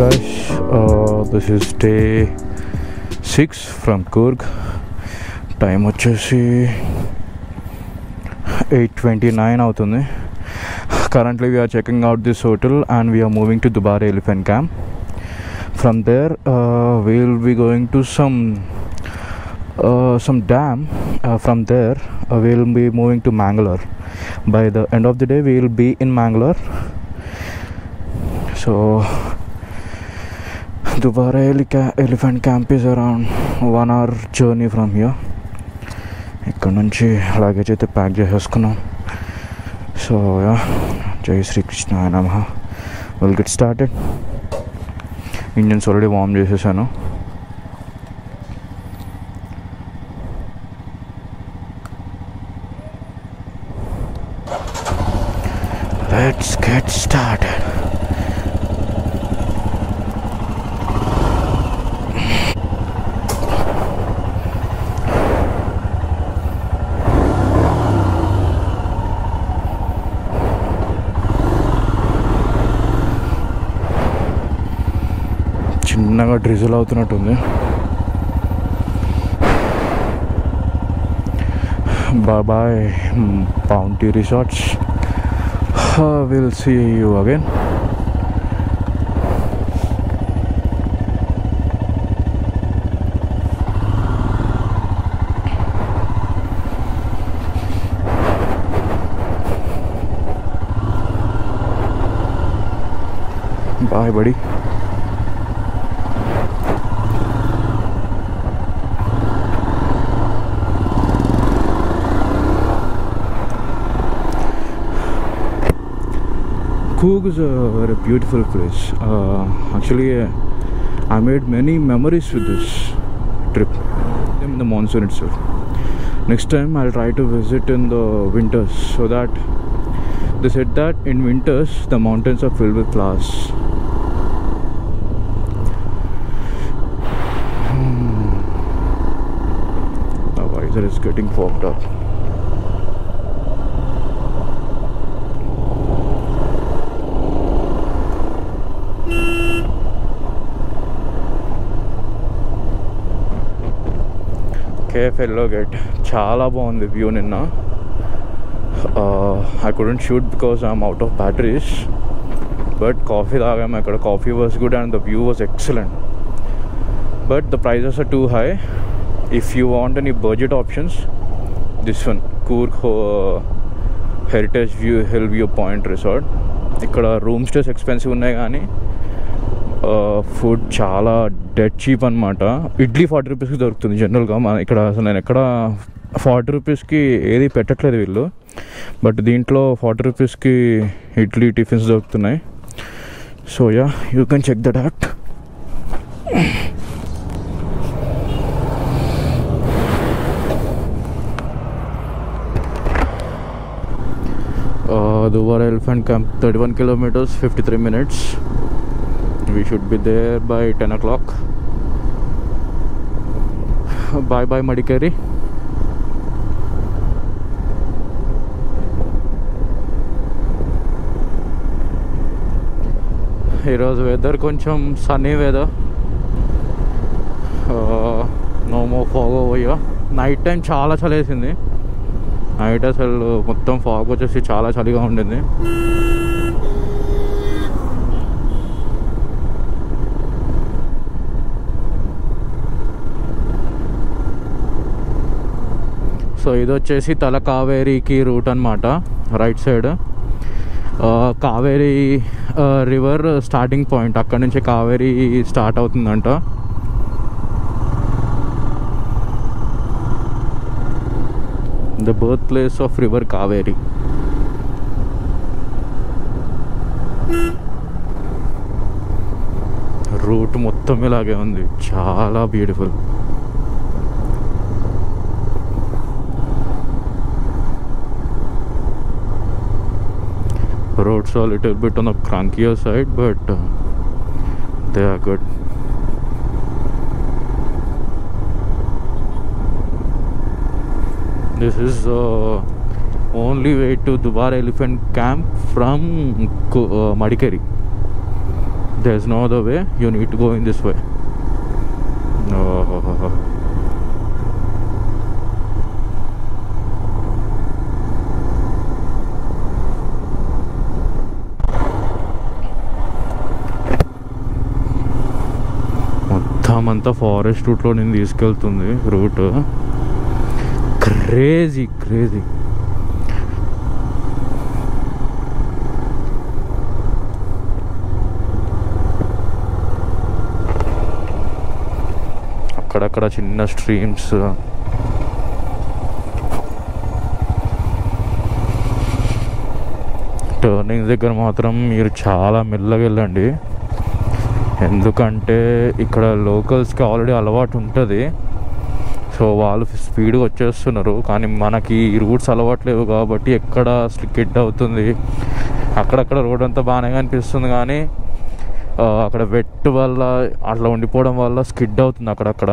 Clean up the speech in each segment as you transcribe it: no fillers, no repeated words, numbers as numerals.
guys, this is day 6 from Coorg. Time వచ్చేసి 8:29 అవుతుంది. Currently we are checking out this hotel and we are moving to Dubare Elephant Camp. From there we will be going to some dam. From there we will be moving to Mangalore. By the end of the day we will be in Mangalore. So Dubare Elephant Camp is around 1 hour journey from here. ఇక్కడ నుంచి luggage అయితే pack చేసేసుకున్నాం. So yeah, జై శ్రీకృష్ణ నమః. Will get started. Engines already warm చేసేసాను. Let's get started. చిన్నగా drizzle అవుతున్నట్టుంది. Bye Bounty resorts. Will see you again. Bye buddy. Coorg is a very beautiful place. Actually, I made many memories with this trip in the monsoon itself. Next time I'll try to visit in the winters, so that they said that in winters the mountains are filled with flowers. The visor is getting fogged up. కేఎఫ్ఎల్లో gate చాలా బాగుంది view. నిన్న I couldn't shoot because I'm out of batteries, but coffee తాగాము అక్కడ. Coffee was good and the view was excellent, but the prices are too high. If you want any budget options, this one Coorg heritage hill view point resort. ఇక్కడ room stays expensive ఉన్నాయి కానీ food చాలా dead cheap అనమాట. ఇడ్లీ 40 రూపీస్కి దొరుకుతుంది జనరల్గా. ఇక్కడ అసలు నేను ఎక్కడ 40 రూపీస్కి ఏది పెట్టట్లేదు వీళ్ళు, బట్ దీంట్లో 40 రూపీస్కి ఇడ్లీ టిఫిన్స్ దొరుకుతున్నాయి. So yeah, you can check that out. Dubare Elephant Camp, 31 kilometers, 53 minutes. We should be there by 10 o'clock. Bye bye Madikeri. ఈరోజు వెదర్ కొంచెం sunny weather. No more fog over here. Night time చాలా చలేసింది. Night అసలు మొత్తం fog వచ్చేసి చాలా చలిగా ఉండింది. సో ఇది వచ్చేసి తల కావేరీకి రూట్ అనమాట. Right side Kaveri river starting point. అక్కడ నుంచి కావేరీ స్టార్ట్ అవుతుందంట. The birth place of river Kaveri. Route మొత్తం ఇలాగే ఉంది, చాలా beautiful. Roads are a little bit on the crankier side, but they are good. This is only way to Dubare Elephant Camp from Madikeri. there's no other way, you need to go in this way. Oh. మొత్తం అంతా forest రూట్లో నేను తీసుకెళ్తుంది route. Crazy crazy. అక్కడక్కడ చిన్న streams, turning దగ్గర మాత్రం మీరు చాలా మెల్లగా వెళ్ళండి. ఎందుకంటే ఇక్కడ లోకల్స్కి ఆల్రెడీ అలవాటు ఉంటుంది, సో వాళ్ళు స్పీడ్గా వచ్చేస్తున్నారు. కానీ మనకి ఈ రూట్స్ అలవాట్లేవు కాబట్టి ఎక్కడ స్కిడ్ అవుతుంది. అక్కడక్కడ రోడ్ అంతా బాగానే అనిపిస్తుంది, కానీ అక్కడ వెట్ వల్ల అట్లా ఉండిపోవడం వల్ల స్కిడ్ అవుతుంది అక్కడక్కడ.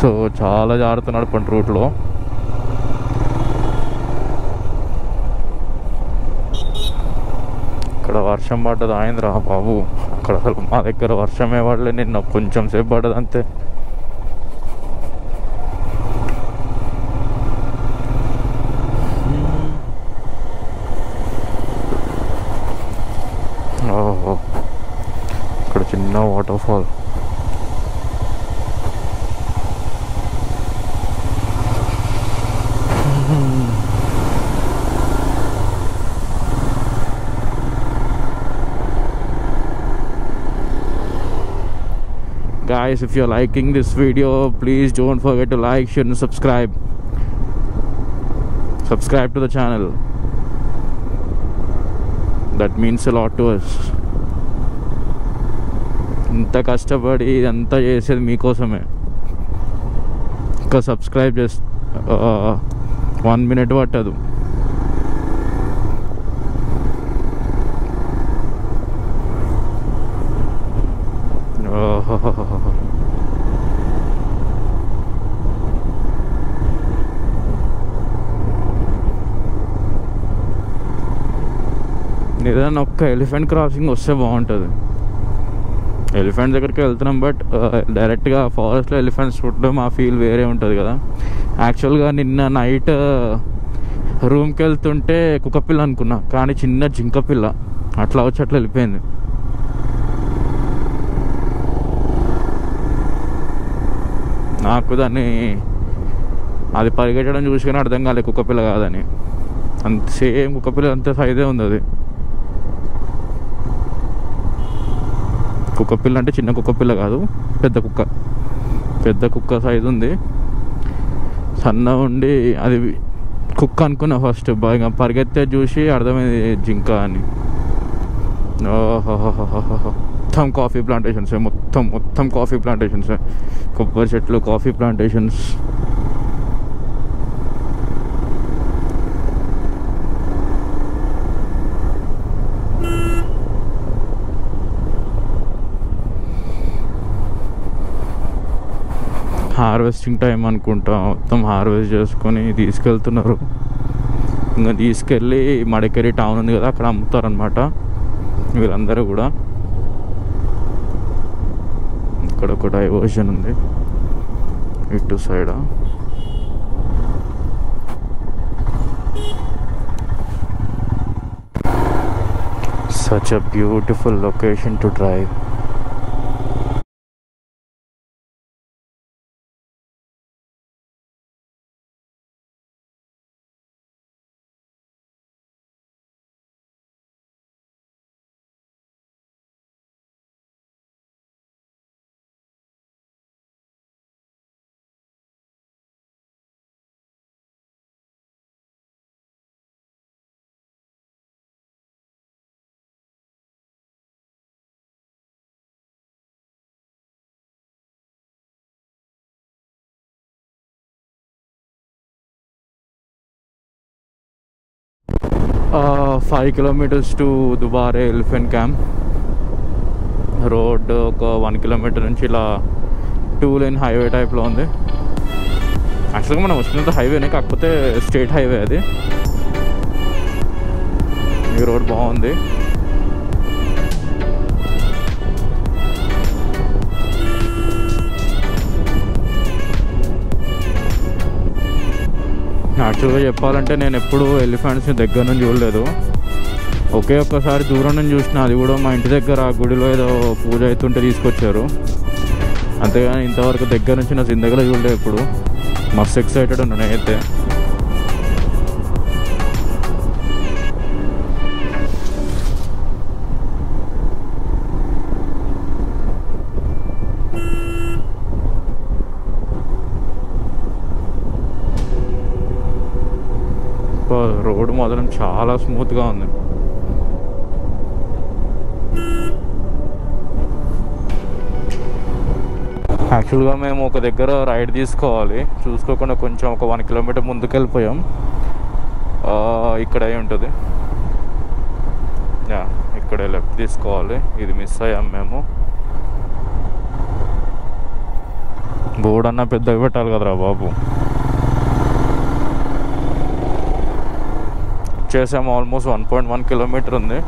సో చాలా జాగ్రత్త నడపండి రూట్లో. ఇక్కడ వర్షం పడ్డది ఆయిందిరా బాబు. అక్కడ అసలు మా దగ్గర వర్షమే పడలే, నిన్న కొంచెం సేపు పడ్డది అంతే. ఓహో, ఇక్కడ చిన్న water fall. Guys, if you're liking this video, please don't forget to like, share and subscribe to the channel. That means a lot to us. ఇంత కష్టపడి ఇదంతా చేసేది మీకోసమే. ఇంకా సబ్స్క్రైబ్ చేసి 1 minute పట్టదు. ఏదైనా ఒక్క ఎలిఫెంట్ క్రాసింగ్ వస్తే బాగుంటుంది. ఎలిఫెంట్ దగ్గరికి వెళ్తున్నాం, బట్ డైరెక్ట్గా ఫారెస్ట్లో ఎలిఫెంట్స్ చూడడం ఆ ఫీల్ వేరే ఉంటుంది కదా. యాక్చువల్గా నిన్న నైట్ రూమ్కి వెళ్తుంటే కుక్కపిల్ల అనుకున్నా, కానీ చిన్న జింకపిల్ల అట్లా వచ్చి అట్లా వెళ్ళిపోయింది. నాకు దాన్ని అది పరిగెట్టడం చూసుకొని అర్థం కాలేదు కుక్కపిల్ల కాదని. అంత సేమ్ కుక్కపిల్ల అంత సైజే ఉంది అది. కుక్కపిల్ల అంటే చిన్న కుక్కపిల్ల కాదు, పెద్ద కుక్క సైజు ఉంది. సన్న ఉండి అది కుక్క అనుకున్నా ఫస్ట్, బాగా పరిగెత్తే చూసి అర్థమైంది జింక అని. మొత్తం కాఫీ ప్లాంటేషన్స్, మొత్తం కాఫీ ప్లాంటేషన్స్, కొబ్బరి చెట్లు, కాఫీ ప్లాంటేషన్స్. హార్వెస్టింగ్ టైం అనుకుంటా, మొత్తం హార్వెస్ట్ చేసుకొని తీసుకెళ్తున్నారు. ఇంకా తీసుకెళ్ళి మడికేరి టౌన్ ఉంది కదా, అక్కడ అమ్ముతారనమాట వీళ్ళందరూ కూడా. ఇక్కడ ఒక డైవర్షన్ ఉంది ఇటు side. Such a beautiful location to drive. Uh, 5 kilometers to Dubare elephant camp. Road ఒక 1 kilometer నుంచి ఇలా 2 lane హైవే టైప్లో ఉంది. యాక్చువల్గా మనం వచ్చినంత హైవేనే, కాకపోతే స్టేట్ హైవే అది. ఈ రోడ్ బాగుంది. యాక్చువల్గా చెప్పాలంటే నేను ఎప్పుడు ఎలిఫెంట్స్ని దగ్గర నుంచి చూడలేదు. ఒకే ఒక్కసారి దూరం నుంచి చూసిన, అది కూడా మా ఇంటి దగ్గర ఆ గుడిలో ఏదో పూజ అవుతుంటే తీసుకొచ్చారు. అంతేగాని ఇంతవరకు దగ్గర నుంచి నా జిందగీలో చూడలేదు ఎప్పుడు. మస్తు ఎక్సైటెడ్ ఉన్నా నేనైతే. రోడ్డు మాత్రం చాలా స్మూత్గా ఉంది. యాక్చువల్గా మేము ఒక దగ్గర రైడ్ తీసుకోవాలి, చూసుకోకుండా కొంచెం ఒక 1 కిలోమీటర్ ముందుకు వెళ్ళిపోయాం. ఇక్కడే ఉంటుంది, ఇక్కడే లెఫ్ట్ తీసుకోవాలి. ఇది మిస్ అయ్యాం మేము. బోర్డు అన్నా పెద్దగా పెట్టాలి కదరా బాబు. చేసాము, ఆల్మోస్ట్ 1.1 కిలోమీటర్ ఉంది.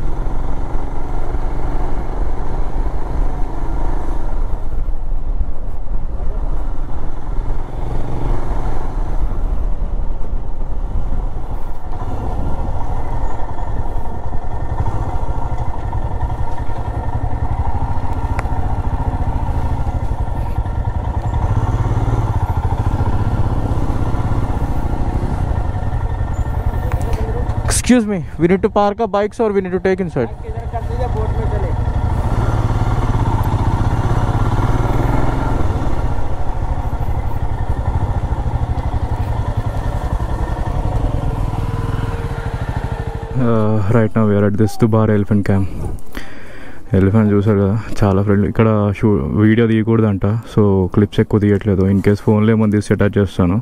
Excuse me, we need to park our bikes or we need to take inside? Right now we are at this Dubar elephant camp. Elephant చూసారు కదా, చాలా ఫ్రెండ్లీ. ఇక్కడ వీడియో తీయకూడదంట, సో క్లిప్స్ ఎక్కువ తీయట్లేదు. ఇన్ కేస్ ఫోన్లో ఏమో తీసి అటాచ్ చేస్తాను.